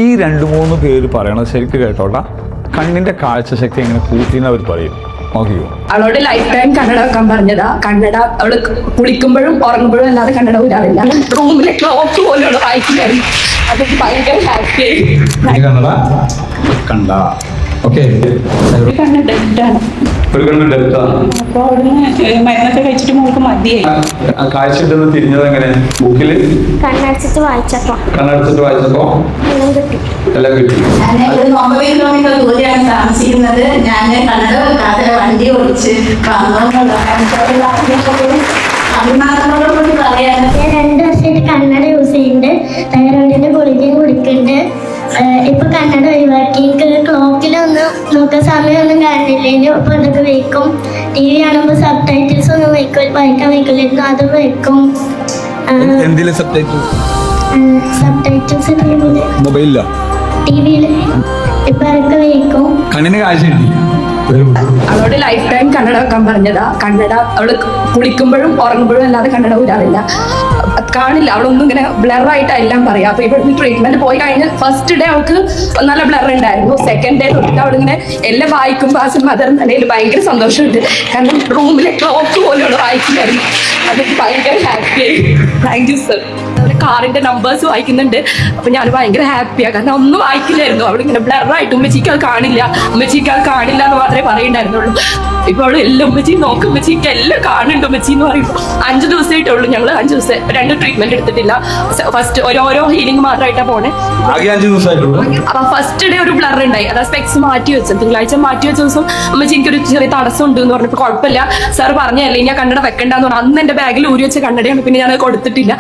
ഈ 2-3 പേര് പറയണത് ശരിക്കും കേട്ടോട്ടാ, കണ്ണിന്റെ കാഴ്ചശക്തി എങ്ങനെ കൂട്ടിന്ന് അവർ പറയും. നോക്കിയോ, അവളോട് ലൈഫ് ടൈം കണ്ണട വെക്കാൻ പറഞ്ഞതാ. കണ്ണട അവള് കുളിക്കുമ്പോഴും ഉറങ്ങുമ്പോഴും അല്ലാതെ കണ്ണട ഊരാറില്ല. റൂമിലെ ക്ലോക്ക് പോലും അവള് വായിക്കുമായിരുന്നു. അതൊക്കെ ഭയങ്കര ഹാപ്പിയായി. കണ്ട ഓക്കെ, കണ്ണ് ഡെഡാണ്. ഒരു കണ്ണ് ഡെത്താണ്. അപ്പൊ അവിടുന്ന് മരുന്നൊക്കെ കഴിച്ചിട്ട് മോൾക്ക് മതിയായി. കാഴ്ച തിരിഞ്ഞത് എങ്ങനെ? ബുക്കില് കണ്ണടച്ചിട്ട് വായിച്ചപ്പോ എല്ലാം കിട്ടി. ഞാൻ ഒരു 9 കിലോമീറ്റർ ദൂരെയാണ് താമസിക്കുന്നത്. ഞാൻ കണ്ണട വെക്കാതെ വണ്ടി ഓടിച്ച് അഭിമാനത്തോടുകൂടി പറയാണ്. ഞാൻ 2 വർഷമായിട്ട് കണ്ണട യൂസ് ചെയ്യുന്നുണ്ട്. തൈറോയിഡിന്റെ ഗുളികയും കുടിക്കുന്നുണ്ട്. ഇപ്പൊ കണ്ണട ഒഴിവാക്കി. എനിക്ക് ക്ലോക്കിലൊന്നും നോക്കാൻ സമയമൊന്നും കാണുന്നില്ല. ഇപ്പൊ അതൊക്കെ വെക്കും. TV കാണുമ്പോ സബ് ടൈറ്റിൽസ് ഒന്നും വായിക്കാൻ വെക്കില്ലായിരുന്നു, അതും വെക്കും. സബ് ടൈറ്റിൽസ് മൊബൈലില്ല, ടിവിയില് ഇപ്പൊ അതൊക്കെ വെക്കും. കണ്ണിന് കാഴ്ച കിട്ടി. അവളോട് ലൈഫ് ടൈം കണ്ണട വെക്കാൻ പറഞ്ഞതാ. കണ്ണട അവള് കുളിക്കുമ്പോഴും ഉറങ്ങുമ്പോഴും അല്ലാതെ കണ്ണട ഊരാറില്ല. കാണില്ല, അവളൊന്നും ഇങ്ങനെ ബ്ലറായിട്ട് എല്ലാം പറയാം. അപ്പൊ ഇവിടുന്ന് ട്രീറ്റ്മെന്റ് പോയി കഴിഞ്ഞാൽ ഫസ്റ്റ് ഡേ അവൾക്ക് നല്ല ബ്ലർ ഉണ്ടായിരുന്നു. സെക്കൻഡ് ഡേ തൊട്ടിട്ട് അവളിങ്ങനെ എല്ലാം വായിക്കുമ്പോൾ ആ മദർ നിലയിൽ ഭയങ്കര സന്തോഷമുണ്ട്. കാരണം റൂമിലെ ക്ലോക്ക് പോലും അവള് വായിക്കുമായിരുന്നു. അതൊക്കെ ഭയങ്കര ഹാപ്പിയായി. Thank you sir. അതുപോലെ കാറിന്റെ നമ്പേഴ്സ് വായിക്കുന്നുണ്ട്. അപ്പൊ ഞാൻ ഭയങ്കര ഹാപ്പിയാണ്. കാരണം ഒന്നും വായിക്കില്ലായിരുന്നു. അവളിങ്ങനെ ബ്ലറായിട്ട് ഉമ്മച്ചിക്ക് അത് കാണില്ല എന്ന് മാത്രമേ പറയുണ്ടായിരുന്നുള്ളൂ. ഇപ്പൊ അവള് എല്ലാം ഉമ്മച്ചി നോക്കും, ഉമ്മച്ചിക്ക് എല്ലാം കാണുന്നുണ്ട് ഉമ്മച്ചി എന്ന് പറയുമ്പോൾ 5 ദിവസമായിട്ടുള്ളൂ. ഞങ്ങൾ 5 ദിവസം 2 ട്രീറ്റ്മെന്റ് എടുത്തിട്ടില്ല. ഫസ്റ്റ് ഓരോ ഹീലിംഗ് മാത്രമായിട്ടാണ് പോണേ. അപ്പൊ ഫസ്റ്റ് ഡേ ഒരു ബ്ലർ ഉണ്ടായി. അതാ സ്പെക്സ് മാറ്റി വെച്ചത്. തിങ്കളാഴ്ച മാറ്റി വെച്ച ദിവസം ഉമ്മച്ചി എനിക്കൊരു ചെറിയ തടസ്സം ഉണ്ട് എന്ന് പറഞ്ഞപ്പോൾ കുഴപ്പമില്ല സാർ പറഞ്ഞല്ലേ ഞാൻ കണ്ണട വെക്കണ്ടെന്ന് പറഞ്ഞു. അന്ന് എന്റെ ബാഗിൽ ഊരി വെച്ച കണ്ണടയാണ്. പിന്നെ ഞാനത് കൊടുത്തിട്ടില്ല.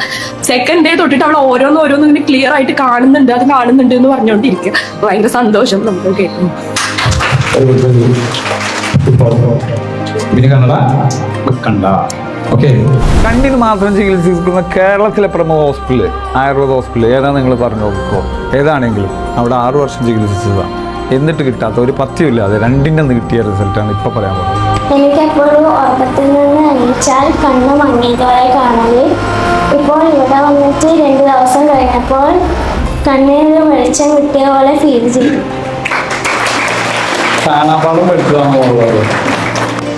സെക്കൻഡ് ഡേ തൊട്ടിട്ട് അവൾ ഓരോന്നും ഇങ്ങനെ ക്ലിയർ ആയിട്ട് കാണുന്നുണ്ട് എന്ന് പറഞ്ഞുകൊണ്ടിരിക്കുക. ഭയങ്കര സന്തോഷം നമുക്ക് കേൾക്കും. കണ്ണിന് മാത്രം ചികിത്സിക്കുന്ന കേരളത്തിലെ പ്രമുഖ ഹോസ്പിറ്റല്, ആയുർവേദ ഹോസ്പിറ്റൽ ഏതാ നിങ്ങൾ പറഞ്ഞു നോക്കോ. ഏതാണെങ്കിലും അവിടെ 6 വർഷം ചികിത്സിച്ചതാണ്. എന്നിട്ട് കിട്ടാത്ത ഒരു പഥ്യമില്ലാതെ 2 കിട്ടിയ റിസൾട്ടാണ് ഇപ്പൊ പറയാൻ പോകുന്നത്. എനിക്കെപ്പോഴും ഉറക്കത്തിൽ നിന്ന് എണീച്ചാൽ കണ്ണ് മങ്ങിയതായി കാണല്. ഇപ്പോൾ ഇവിടെ വന്നിട്ട് 2 ദിവസം കഴിഞ്ഞപ്പോൾ കണ്ണിന് വെളിച്ചം കിട്ടിയ പോലെ ഫീൽ ചെയ്തു.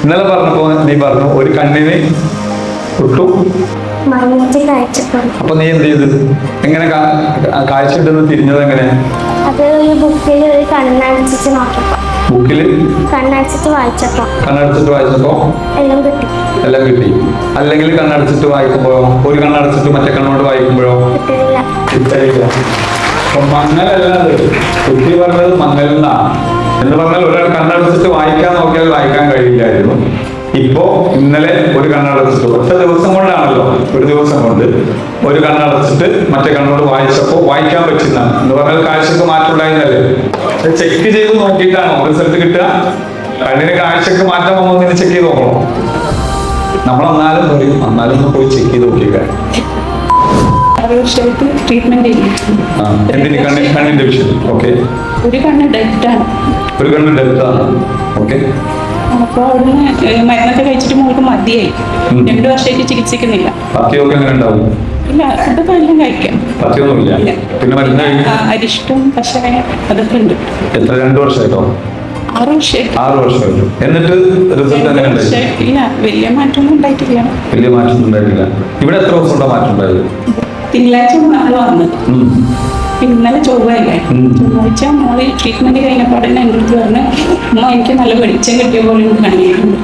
ഇന്നലെ പറഞ്ഞപ്പോ നീ പറഞ്ഞു ഒരു കണ്ണിന് കിട്ടും മങ്ങിയിട്ട് കാഴ്ചപ്പെടും. അപ്പൊ നീ എന്ത് ചെയ്ത്? എങ്ങനെ കാഴ്ച കിട്ടുന്നത് തിരിഞ്ഞത് എങ്ങനെ? അത് ഒരു ബുക്കിൽ ഒരു കണ്ണടച്ചിട്ട് നോക്കിയപ്പോ, കണ്ണടച്ചിട്ട് വായിച്ചപ്പോ എല്ലാം കിട്ടി. അല്ലെങ്കിൽ കണ്ണടച്ചിട്ട് വായിക്കുമ്പോഴോ, ഒരു കണ്ണടച്ചിട്ട് മറ്റേ കണ്ണോട് വായിക്കുമ്പോഴോ കിട്ടില്ല. അപ്പൊ മങ്ങലല്ലാതെ കുട്ടി പറഞ്ഞത് മങ്ങലെന്നാണ്. എന്ന് പറഞ്ഞാൽ ഒരാൾ കണ്ണടച്ചിട്ട് വായിക്കാൻ നോക്കിയാൽ വായിക്കാൻ കഴിയില്ലായിരുന്നു. ഇപ്പോ ഇന്നലെ ഒരു കണ്ണടച്ചിട്ട് ഒറ്റ ദിവസം കൊണ്ടാണല്ലോ, ഒരു ദിവസം കൊണ്ട് ഒരു കണ്ണടച്ചിട്ട് മറ്റേ കണ്ണോട് വായിച്ചപ്പോ വായിക്കാൻ പറ്റുന്ന എന്ന് പറഞ്ഞാൽ കാഴ്ചക്ക് മാറ്റം ഉണ്ടായിരുന്നല്ലേ. ചെക്ക് ചെയ്ത് നോക്കിയിട്ടാണോ റിസൾട്ട് കിട്ടുക? കണ്ണിന് കാഴ്ചക്ക് മാറ്റം വന്നതിന് ചെക്ക് ചെയ്ത് നോക്കണോ? നമ്മൾ എന്നാലും പറയും, എന്നാലും ഒന്ന് പോയി ചെക്ക് ചെയ്ത് നോക്കിക്കാൻ. എന്തിന്? കണ്ണിന്റെ വിഷയം. ഓക്കെ, ഒരു കണ്ണ് ഡെഡാണ്. ഓക്കെ. അപ്പൊ അവിടുന്ന് മരുന്നൊക്കെ കഴിച്ചിട്ട് മോൾക്ക് മതിയായി. 2 വർഷമായിട്ട് ചികിത്സിക്കുന്നില്ല. ഇല്ല, അതൊക്കെ എല്ലാം കഴിക്കാം. പിന്നെ അരിഷ്ടം കഷായം അതൊക്കെ ഉണ്ട്. എത്ര? 2 വർഷമായിട്ടോ? 6 വർഷമായിട്ടു. എന്നിട്ട് റിസൾട്ട് ഇല്ല, വലിയ മാറ്റമൊന്നും ഉണ്ടായിട്ടില്ല. ഇവിടെ എത്ര ദിവസം മാറ്റം ഉണ്ടായത്? തിങ്കളാഴ്ച നമ്മൾ വന്നത്. ഇന്നലെ ചൊവ്വാഴ്ച മോള് ട്രീറ്റ്മെന്റ് കഴിഞ്ഞപ്പോൾ തന്നെ എൻ്റെ അടുത്ത് പറഞ്ഞ് അമ്മ എനിക്ക് നല്ല വെളിച്ചം കിട്ടിയ പോലെ കാണിക്കുന്നുണ്ട്.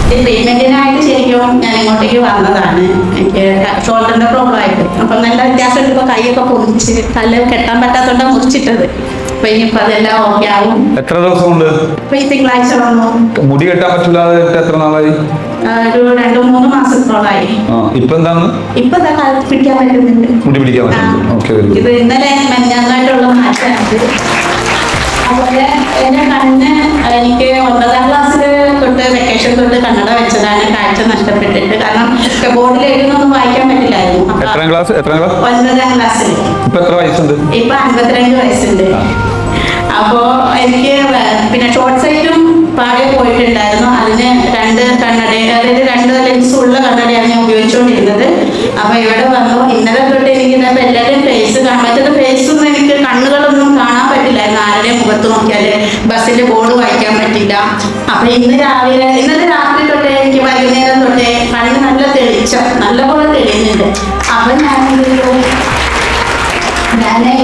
ട്രീറ്റ്മെന്റിനായിട്ട് ശരിക്കും ഞാൻ ഇങ്ങോട്ടേക്ക് വന്നതാണ്. എനിക്ക് ഷോൾഡറിന്റെ പ്രോബ്ലം ആയിട്ട്. അപ്പൊ നല്ല വ്യത്യാസം എടുക്കുമ്പോൾ കൈയൊക്കെ പൊതിച്ച് കല്ല് കെട്ടാൻ പറ്റാത്തോണ്ടാ മുറിച്ചിട്ടത്. അപ്പൊ ഇനിയിപ്പോ അതെല്ലാം ഓക്കെ ആവും. എത്ര ദിവസം കൊണ്ട്? ഇപ്പൊ ഈ തിങ്കളാഴ്ച വന്നു. മുടി കെട്ടാൻ പറ്റില്ലാതെ എത്ര നാളായി? ഒരു 2-3 മാസത്തോളായി. ഇപ്പൊ എന്താണ്? ഇപ്പൊ പിടിക്കാൻ പറ്റുന്നുണ്ട്. മുടി പിടിക്കാൻ പറ്റുന്നുണ്ട്. ഇത് ഇന്നലെ മെഞ്ഞാന്നായിട്ടുള്ള മാറ്റമാണ്. അതുപോലെ എന്റെ കണ്ണ് എനിക്ക് 9ാം ക്ലാസ്സിൽ തൊട്ട് വെക്കേഷൻ തൊട്ട് കണ്ണട വെച്ചതാണ് കാഴ്ച നഷ്ടപ്പെട്ടിട്ട്. കാരണം ബോർഡിൽ എഴുതുന്നൊന്നും വായിക്കാൻ പറ്റില്ലായിരുന്നു. 9ാം ക്ലാസ്സിൽ. ഇപ്പൊ എത്ര വയസ്സുണ്ട്? ഇപ്പൊ 52 വയസ്സുണ്ട്. അപ്പോ എനിക്ക് പിന്നെ ഷോർട്ട് സൈറ്റും പാടെ പോയിട്ടുണ്ടായിരുന്നു. അതിന് 2 കണ്ണട, അതായത് 2 ലെൻസ് ഉള്ള കണ്ണടയാണ് ഞാൻ ഉപയോഗിച്ചുകൊണ്ടിരുന്നത്. അപ്പൊ ഇവിടെ വന്നു. ഇന്നലെ തൊട്ട് എനിക്ക് പറയുന്നത് ആരുടെയും മുഖത്ത് നോക്കിയാല് ബസ്സിന്റെ ബോർഡ് വായിക്കാൻ പറ്റില്ല. അപ്പൊ ഇന്നലെ രാത്രി തൊട്ടേ എനിക്ക് വൈകുന്നേരം തൊട്ടേ കണ്ണ് നല്ല തെളിച്ചം നല്ലപോലെ തെളിയുന്നുണ്ട്. അപ്പൊ ഞാൻ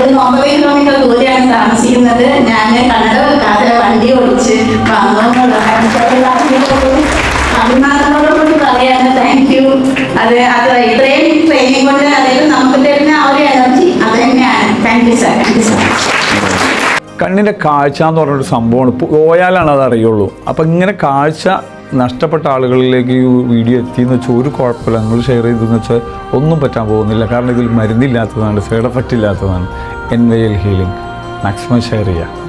ഒരു 9 കിലോമീറ്റർ ദൂരെയാണ് താമസിക്കുന്നത്. ഞാൻ കണ്ണട വെക്കാതെ വണ്ടി ഓടിച്ച് വന്നു. അഭിമാനത്തോടുകൂടി പറയാണ് താങ്ക് യു. അത് ഇത്രയും ട്രെയിനിങ് കൊണ്ട് അതായത് നമുക്ക് തരുന്ന ആ ഒരു എനർജി അത് തന്നെയാണ്. Thank you sir. Thank you sir. കണ്ണിൻ്റെ കാഴ്ച എന്ന് പറഞ്ഞൊരു സംഭവമാണ്, പോയാലാണ് അത് അറിയുള്ളൂ. അപ്പം ഇങ്ങനെ കാഴ്ച നഷ്ടപ്പെട്ട ആളുകളിലേക്ക് ഈ വീഡിയോ എത്തിയെന്ന് വെച്ചാൽ ഒരു കുഴപ്പമില്ല, നിങ്ങൾ ഷെയർ ചെയ്തെന്ന് വെച്ചാൽ ഒന്നും പറ്റാൻ പോകുന്നില്ല. കാരണം ഇതിൽ മരുന്നില്ലാത്തതാണ്, സൈഡ് എഫക്റ്റ് ഇല്ലാത്തതാണ്. NYL ഹീലിംഗ് മാക്സിമം ഷെയർ ചെയ്യുക.